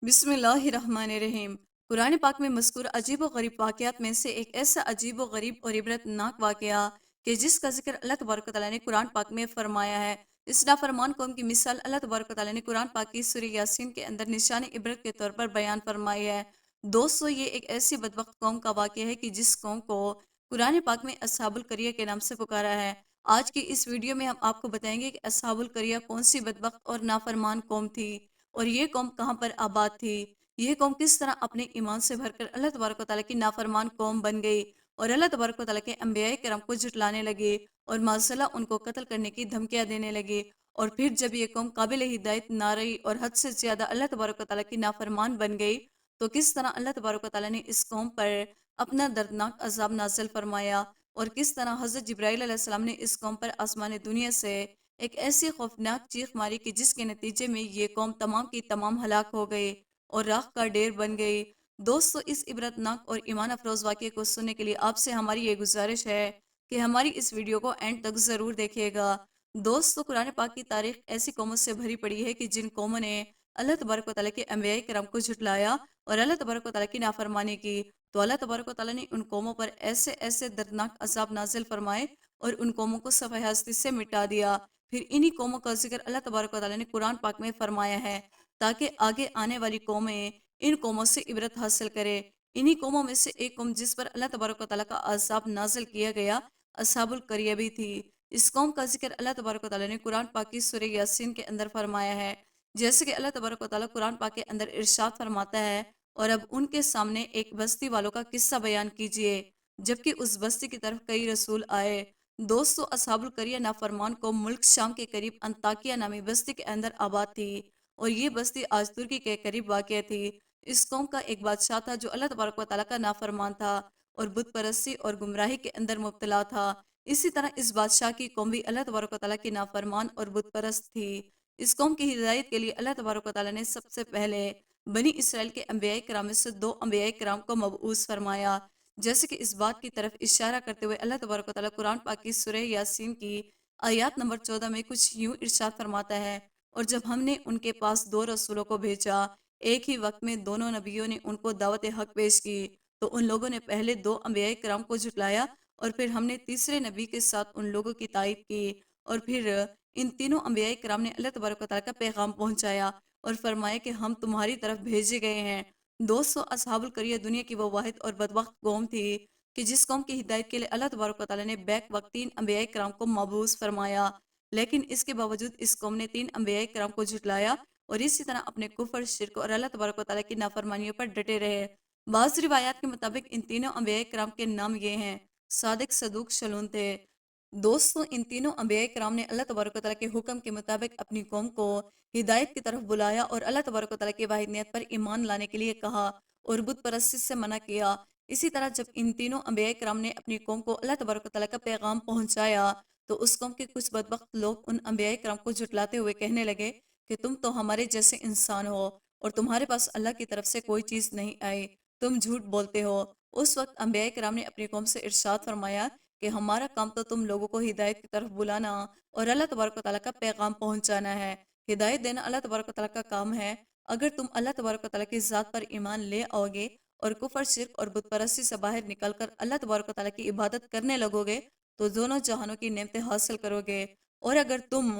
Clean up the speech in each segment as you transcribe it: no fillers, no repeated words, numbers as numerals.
बिस्मिल्लाहिर्रहमानिर्रहीम। कुरान पाक में मज़कूर अजीब व गरीब वाक़यात में से एक ऐसा अजीब व गरीब और इबरतनाक वाक़या कि जिसका ज़िक्र अल्लाह तबारक व तआला ने कुरान पाक में फ़रमाया है। इस नाफरमान कौम की मिसाल अल्लाह तबारक व तआला ने कुरान पाक की सूरह यासीन के अंदर निशान इबरत के तौर पर बयान फ़रमाई है। दोस्तों, ये एक ऐसी बदबख्त कौम का वाक़या है कि जिस कौम को कुरान पाक में अस्हाबुल क़रिया के नाम से पुकारा है। आज की इस वीडियो में हम आपको बताएंगे कि अस्हाबुल क़रिया कौन सी बदबख्त और नाफरमान कौम थी और ये कौम कहाँ पर आबाद थी। ये कौम किस तरह अपने ईमान से भरकर अल्लाह तबारक व तआला की नाफरमान कौम बन गई और अल्लाह तबारक व तआला के अंबियाए किराम को झुटलाने लगे और माज़अल्लाह उनको कत्ल करने की धमकियां देने लगे। और फिर जब ये कौम काबिल हिदायत ना रही और हद से ज़्यादा अल्लाह तबारक व तआला की नाफरमान बन गई, तो किस तरह अल्लाह तबारक व तआला ने इस कौम पर अपना दर्दनाक अजाब नाज़िल फरमाया और किस तरह हज़रत जिब्राईल अलैहिस्सलाम ने इस कौम पर आसमान दुनिया से एक ऐसी खौफनाक चीख मारी कि जिसके नतीजे में ये कौम तमाम की तमाम हलाक हो गई और राख का ढेर बन गई। दोस्तों, इस इबरतनाक और ईमान अफरोज़ वाक़ये को सुनने के लिए आपसे हमारी ये गुजारिश है कि हमारी इस वीडियो को एंड तक ज़रूर देखिएगा। दोस्तों, कुरान पाक की तारीख ऐसी कौमों से भरी पड़ी है कि जिन कौमों ने अल्लाह तबारक व तआला के अंबियाए किराम को झुटलाया और अल्लाह तबारक व तआला की नाफरमानी की, तो अल्लाह तबारक व तआला ने उन कौमों पर ऐसे ऐसे दर्दनाक अज़ाब नाज़िल फरमाए और उन कौमों को सफ़े हस्ती से मिटा दिया। फिर इन्हीं कौमों का जिक्र अल्लाह तबारक व तआला ने कुरान पाक में फरमाया है ताकि आगे आने वाली कौमें इन कौमों से इबरत हासिल करे। इन्हीं कौमों में से एक कौम जिस पर अल्लाह तबारक व तआला का अज़ाब नाज़िल किया गया, अस्हाबुल क़रिया भी थी। इस कौम का जिक्र अल्लाह तबारक व तआला ने कुरान पाक की सूरह यासीन के अंदर फरमाया है। जैसे कि अल्लाह तबारक व तआला कुरान पाक के अंदर इरशाद फरमाता है, और अब उनके सामने एक बस्ती वालों का किस्सा बयान कीजिए जबकि उस बस्ती की तरफ कई रसूल आए। दोस्तों, असहाबुल करिया नाफरमान को मुल्क शाम के करीब अंताकिया नामी बस्ती के अंदर आबाद थी और ये बस्ती आज तुर्की के करीब वाक़ थी। इस कौम का एक बादशाह था जो अल्लाह तबारक व तआला का नाफरमान था और बुत परस्ती और गुमराही के अंदर मुब्तला था। इसी तरह इस बादशाह की कौम भी अल्लाह तबारक व तआला की नाफरमान और बुत परस्त थी। इस कौम की हिदायत के लिए अल्लाह तबारक व तआला ने सबसे पहले बनी इसराइल के अंबियाए किराम में से दो अंबियाए किराम को मबऊस फरमाया। जैसे कि इस बात की तरफ इशारा करते हुए अल्लाह तबारक व तआला कुरान पाक की सूरह यासीन की आयत नंबर 14 में कुछ यूं इरशाद फरमाता है, और जब हमने उनके पास दो रसूलों को भेजा, एक ही वक्त में दोनों नबियों ने उनको दावत हक पेश की, तो उन लोगों ने पहले दो अंबियाए किराम को झुटलाया और फिर हमने तीसरे नबी के साथ उन लोगों की तायद की और फिर इन तीनों अंबियाए किराम ने अल्लाह तबारक व तआला का पैगाम पहुंचाया और फरमाया कि हम तुम्हारी तरफ भेजे गए हैं। दोस्तों, असहाबुल करिया दुनिया की वो वाहिद और बदबख्त कौम थी कि जिस कौम की हिदायत के लिए अल्लाह तबारक व तआला ने बैक वक्त तीन अंबियाए किराम को मबूस फरमाया, लेकिन इसके बावजूद इस कौम ने तीन अंबियाए किराम को झुटलाया और इसी तरह अपने कुफर, शिरक और अल्लाह तबारक व तआला की नाफरमानियों पर डटे रहे। बाज़ रिवायात के मुताबिक इन तीनों अंबियाए किराम के नाम ये हैं: सादिक, सदूक, शलून थे। दोस्तों, इन तीनों अंबियाए किराम ने अल्लाह तबारक व तआला के हुक्म के मुताबिक अपनी कौम को हिदायत की तरफ बुलाया और अल्लाह तबारक व तआला की वाहिदनियत पर ईमान लाने के लिए कहा और बुत परस्ती से मना किया। इसी तरह जब इन तीनों अंबियाए किराम ने अपनी कौम को अल्लाह तबारक व तआला का पैगाम पहुंचाया, तो उस कौम के कुछ बदबख्त लोग उन अंबियाए किराम को झुटलाते हुए कहने लगे कि तुम तो हमारे जैसे इंसान हो और तुम्हारे पास अल्लाह की तरफ से कोई चीज़ नहीं आई, तुम झूठ बोलते हो। उस वक्त अंबियाए किराम ने अपनी कौम से इरशाद फरमाया कि हमारा काम तो तुम लोगों को हिदायत की तरफ बुलाना और अल्लाह तबारक व तआला का पैगाम पहुंचाना है। हिदायत देना अल्लाह तबारक व तआला का काम है। अगर तुम अल्लाह तबारक व तआला की ज़ात पर ईमान ले आओगे और कुफर, शिर्क और बुत परस्ती से बाहर निकलकर अल्लाह तबारक व तआला की इबादत करने लगोगे, तो दोनों जहानों की नेमतें हासिल करोगे। और अगर तुम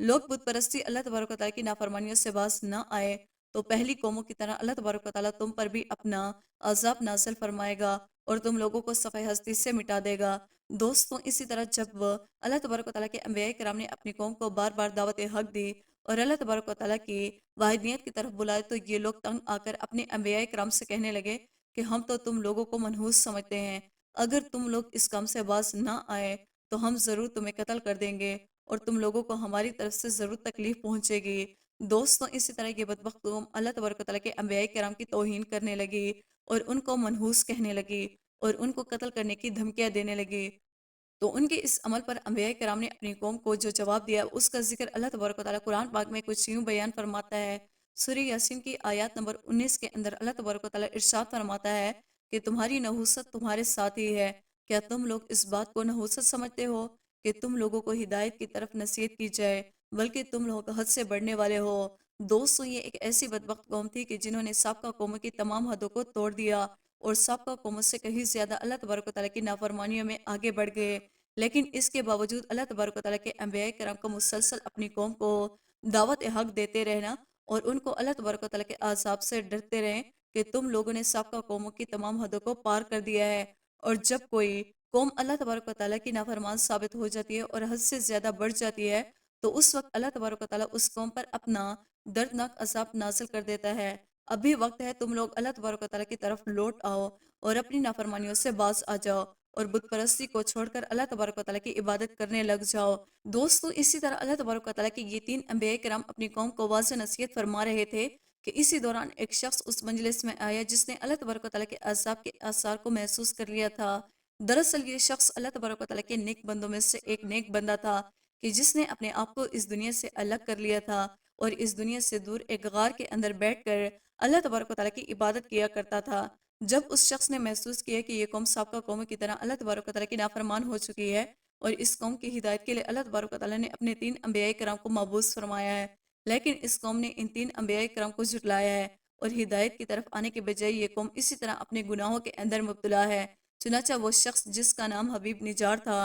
लोग बुत परस्ती, अल्लाह तबारक व तआला की नाफरमानियों से बाज न आए, तो पहली कौमों की तरह अल्लाह तबारक व तआला तुम पर भी अपना अज़ाब नाज़िल फरमाएगा और तुम लोगों को सफ़े हस्ती से मिटा देगा। दोस्तों, इसी तरह जब अल्लाह तबारक व तआला के अंबियाए किराम ने अपनी कौम को बार बार दावत हक दी और अल्लाह तबारक व तआला की वाहिदनियत की तरफ बुलाए, तो ये लोग तंग आकर अपने अंबियाए किराम से कहने लगे कि हम तो तुम लोगों को मनहूस समझते हैं, अगर तुम लोग इस काम से बाज ना आए तो हम ज़रूर तुम्हें कत्ल कर देंगे और तुम लोगों को हमारी तरफ से ज़रूर तकलीफ पहुंचेगी। दोस्तों, इसी तरह ये बदबख्त कौम अल्लाह तबारक व तआला के अंबियाए किराम की तौहीन करने लगी और उनको मनहूस कहने लगी और उनको कत्ल करने की धमकियां देने लगी। तो उनके इस अमल पर अंबियाए किराम ने अपनी कौम को जो जवाब दिया, उसका जिक्र अल्लाह तबारक व तआला कुरान पाक में कुछ यूं बयान फरमाता है। सूरह यासीन की आयत नंबर 19 के अंदर अल्लाह तबारक व तआला इरशाद फरमाता है कि तुम्हारी नहूसत तुम्हारे साथ ही है। क्या तुम लोग इस बात को नहूसत समझते हो कि तुम लोगों को हिदायत की तरफ नसीहत की जाए, बल्कि तुम लोग हद से बढ़ने वाले हो। दोस्तों ये एक ऐसी बदबख्त कौम थी कि जिन्होंने साबका कौमों की तमाम हदों को तोड़ दिया और साबका कौमों से कहीं ज्यादा अल्लाह तबारक व तआला की नाफरमानियों में आगे बढ़ गए। लेकिन इसके बावजूद अल्लाह तबारक व तआला के अंबिया किराम को मुसलसल अपनी कौम को दावत हक देते रहना और उनको अल्लाह तबारक व तआला के अज़ाब से डरते रहें कि तुम लोगों ने साबका कौमों की तमाम हदों को पार कर दिया है। और जब कोई कौम अल्लाह तबारक व तआला की नाफरमान साबित हो जाती है और हद से ज्यादा बढ़ जाती है, तो उस वक्त अल्लाह तबारक व तआला उस कौम पर अपना दर्दनाक अजाब नाजिल कर देता है। अभी वक्त है तुम लोग अल्लाह तबारक व तआला की तरफ लौट आओ और अपनी नाफरमानियों से बाज आ जाओ और बुत परस्ती को छोड़कर अल्लाह तबारक व तआला की इबादत करने लग जाओ। दोस्तों इसी तरह अल्लाह तबारक व तआला के ये तीन अंबिया किराम अपनी कौम को वाज़ नसीहत फरमा रहे थे कि इसी दौरान एक शख्स उस मंजलिस में आया जिसने अल्लाह तबारक व तआला के अजाब के आसार को महसूस कर लिया था। दरअसल ये शख्स अल्लाह तबारक व तआला के नेक बंदों में से एक नेक बंदा था कि जिसने अपने आप को इस दुनिया से अलग कर लिया था और इस दुनिया से दूर एक गार के अंदर बैठकर अल्लाह तबारक व तआला की इबादत किया करता था। जब उस शख्स ने महसूस किया कि ये कौम साबका कौमों की तरह अल्लाह तबारक व तआला की नाफरमान हो चुकी है और इस कौम की हिदायत के लिए अल्लाह तबारक व तआला ने अपने तीन अंबिया किराम को मबूस फरमाया है, लेकिन इस कौम ने इन तीन अंबिया किराम को झुटलाया है और हिदायत की तरफ आने के बजाय ये कौम इसी तरह अपने गुनाहों के अंदर मुब्तला है। चुनाचा वो शख्स जिसका नाम हबीब निजार था,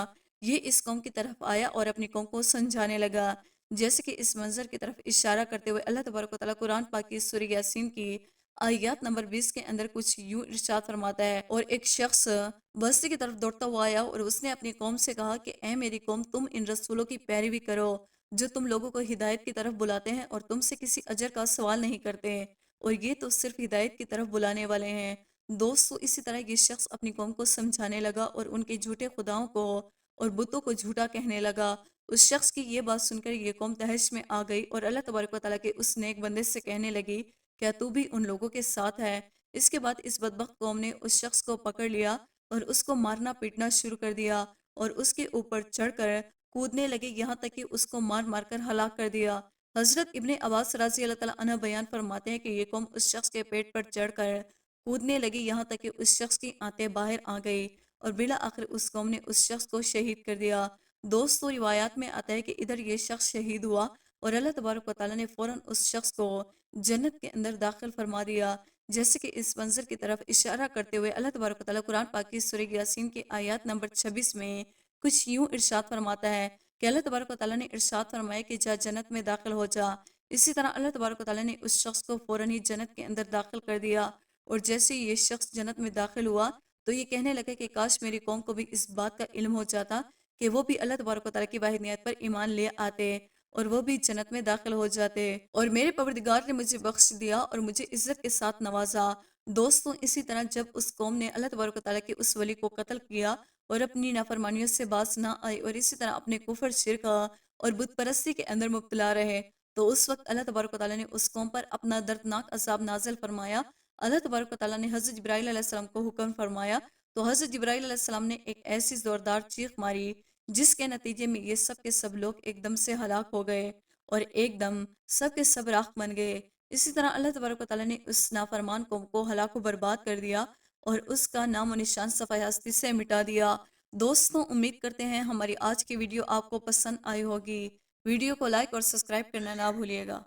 ये इस कौम की तरफ आया और अपनी कौम को समझाने लगा। जैसे कि इस मंजर की तरफ इशारा करते हुए अल्लाह तबारक व तआला कुरान पाक की सूरह यासीन की आयत नंबर 20 के अंदर कुछ यूं इरशाद फरमाता है, और एक शख्स बस्ती की तरफ दौड़ता हुआ आया और उसने अपनी कौम से कहा कि ए मेरी कौम, तुम इन रसूलों की पैरवी करो जो तुम लोगों को हिदायत की तरफ बुलाते हैं और तुमसे किसी अजर का सवाल नहीं करते, और ये तो सिर्फ हिदायत की तरफ बुलाने वाले हैं। दोस्तों इसी तरह ये शख्स अपनी कौम को समझाने लगा और उनके झूठे खुदाओं को और बुतों को झूठा कहने लगा। उस शख्स की ये बात सुनकर ये कौम तहश में आ गई और अल्लाह तबारक व तआला के उस नेक बंदे से कहने लगी, क्या तू भी उन लोगों के साथ है? इसके बाद इस बदबख्त कौम ने उस शख्स को पकड़ लिया और उसको मारना पीटना शुरू कर दिया और उसके ऊपर चढ़कर कूदने लगे, यहाँ तक कि उसको मार मार कर हलाक कर दिया। हजरत इब्ने अब्बास रजी अल्लाह ताला अन्हु बयान फरमाते हैं कि ये कौम उस शख्स के पेट पर चढ़कर कूदने लगी, यहाँ तक कि उस शख्स की आंतें बाहर आ गई और बिला आखिर उस कौम ने उस शख्स को शहीद कर दिया। दोस्तों रिवायात में आता है कि इधर ये शख्स शहीद हुआ और अल्लाह तबारक व तआला ने फौरन उस शख्स को जन्नत के अंदर दाखिल फरमा दिया। जैसे कि इस मंजर की तरफ इशारा करते हुए अल्लाह तबारक व तआला कुरान पाक की सूरह यासीन की आयत नंबर 26 में कुछ यूं इरशाद फरमाता है कि अल्लाह तबारक व तआला ने इरशाद फरमाया कि जा जन्नत में दाखिल हो जा। इसी तरह अल्लाह तबारक व तआला ने उस शख्स को फौरन ही जन्नत के अंदर दाखिल कर दिया और जैसे ही ये शख्स जन्नत में दाखिल हुआ तो ये कहने लगा कि काश मेरी कौम को भी इस बात का इल्म हो जाता कि वो भी अल्लाह तबारक व तआला की वाहिदनियत पर ईमान ले आते और वो भी जन्नत में दाखिल हो जाते, और मेरे परवरदिगार ने मुझे बख्श दिया और मुझे इज्जत के साथ नवाजा। दोस्तों इसी तरह जब उस कौम ने अल्लाह तबारक व तआला के उस वली को कत्ल किया और अपनी नाफरमानियों से बाज ना आई और इसी तरह अपने कुफर, शिरक और बुत परस्ती के अंदर मुब्तला रहे, तो उस वक्त अल्लाह तबारक व तआला ने उस कौम पर अपना दर्दनाक अजाब नाजिल फरमाया। अल्लाह तबारक व तआला ने हज़रत जिब्राईल अलैहिस्सलाम को हुक्म फरमाया, तो हज़रत जिब्राईल अलैहिस्सलाम ने एक ऐसी जोरदार चीख मारी जिसके नतीजे में ये सब के सब लोग एकदम से हलाक हो गए और एकदम सब के सब राख बन गए। इसी तरह अल्लाह तबारक व तआला ने उस नाफरमान कौम को हलाक व बर्बाद कर दिया और उसका नाम और निशान सफ़ाए हस्ती से मिटा दिया। दोस्तों उम्मीद करते हैं हमारी आज की वीडियो आपको पसंद आई होगी। वीडियो को लाइक और सब्सक्राइब करना ना भूलिएगा।